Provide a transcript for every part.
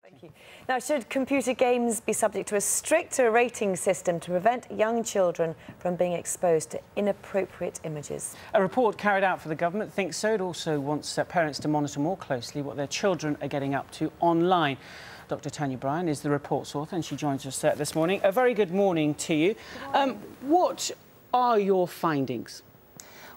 Thank you. Now, should computer games be subject to a stricter rating system to prevent young children from being exposed to inappropriate images? A report carried out for the government thinks so. It also wants parents to monitor more closely what their children are getting up to online. Dr. Tanya Bryon is the report's author and she joins us this morning. A very good morning to you. What are your findings?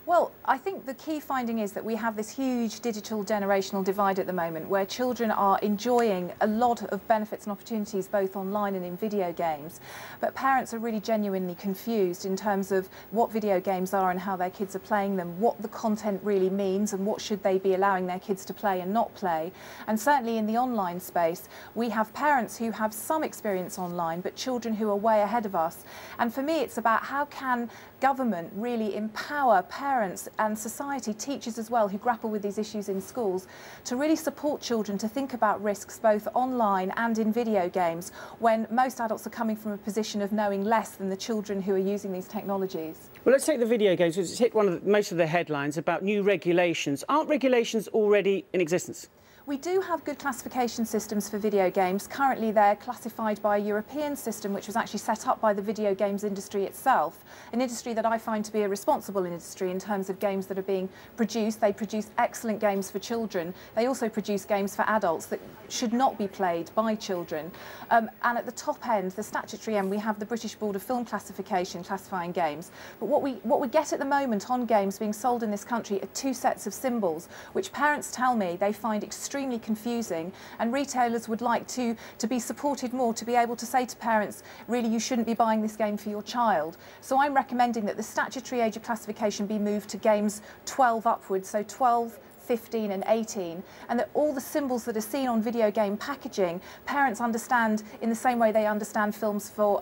Well, I think the key finding is that we have this huge digital generational divide at the moment where children are enjoying a lot of benefits and opportunities both online and in video games, but parents are really genuinely confused in terms of what video games are and how their kids are playing them, what the content really means and what should they be allowing their kids to play and not play. And certainly in the online space, we have parents who have some experience online, but children who are way ahead of us. And for me, it's about how can government really empower parents and society, teachers as well, who grapple with these issues in schools, to really support children to think about risks both online and in video games when most adults are coming from a position of knowing less than the children who are using these technologies. Well, let's take the video games. It's hit most of the headlines about new regulations. Aren't regulations already in existence? We do have good classification systems for video games. Currently they're classified by a European system which was actually set up by the video games industry itself, an industry that I find to be a responsible industry in terms of games that are being produced. They produce excellent games for children. They also produce games for adults that should not be played by children. And at the top end, the statutory end, we have the British Board of Film Classification classifying games. But what we get at the moment on games being sold in this country are two sets of symbols, which parents tell me they find extremely confusing, and retailers would like to be supported more, to be able to say to parents, really, you shouldn't be buying this game for your child. So I'm recommending that the statutory age of classification be moved to games 12 upwards, so 12, 15 and 18, and that all the symbols that are seen on video game packaging, parents understand in the same way they understand films for,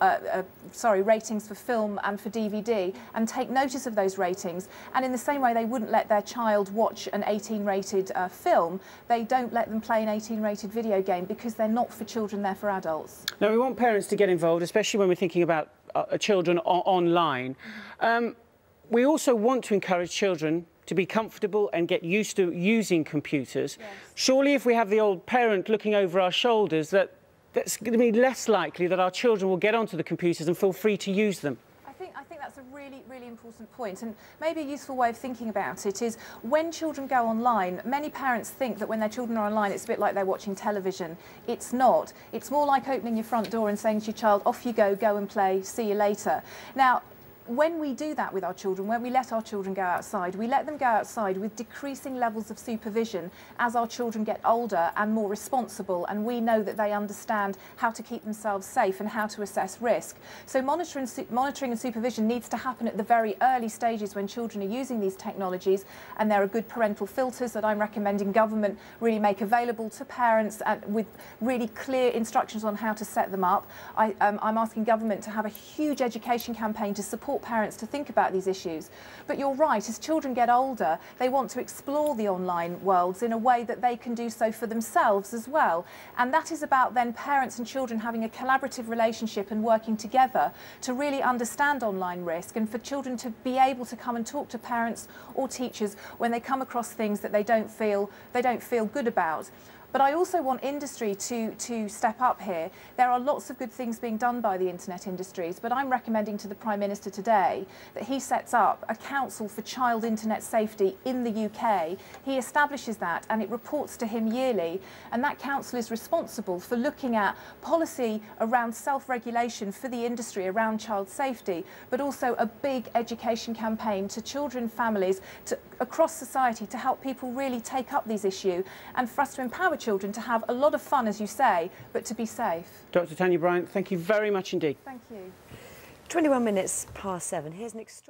ratings for film and for DVD, and take notice of those ratings. And in the same way they wouldn't let their child watch an 18-rated film, they don't let them play an 18-rated video game because they're not for children, they're for adults. Now, we want parents to get involved, especially when we're thinking about children online. We also want to encourage children to be comfortable and get used to using computers. Yes. Surely if we have the old parent looking over our shoulders, that's going to be less likely that our children will get onto the computers and feel free to use them. I think that's a really, really important point, and maybe a useful way of thinking about it is when children go online, many parents think that when their children are online it's a bit like they're watching television. It's not. It's more like opening your front door and saying to your child, off you go and play, see you later. Now, when we do that with our children, when we let our children go outside, we let them go outside with decreasing levels of supervision as our children get older and more responsible, and we know that they understand how to keep themselves safe and how to assess risk. So monitoring and supervision needs to happen at the very early stages when children are using these technologies, and there are good parental filters that I'm recommending government really make available to parents with really clear instructions on how to set them up. I'm asking government to have a huge education campaign to support parents to think about these issues. But you're right, as children get older, they want to explore the online worlds in a way that they can do so for themselves as well. And that is about then parents and children having a collaborative relationship and working together to really understand online risk, and for children to be able to come and talk to parents or teachers when they come across things that they don't feel good about. But I also want industry to step up here. There are lots of good things being done by the internet industries, but I'm recommending to the Prime Minister today that he sets up a council for child internet safety in the UK. He establishes that and it reports to him yearly, and that council is responsible for looking at policy around self-regulation for the industry around child safety, but also a big education campaign to children, families, across society, to help people really take up these issues and for us to empower children to have a lot of fun, as you say, but to be safe. Dr. Tanya Bryon, thank you very much indeed. Thank you. 21 minutes past 7. Here's an extraordinary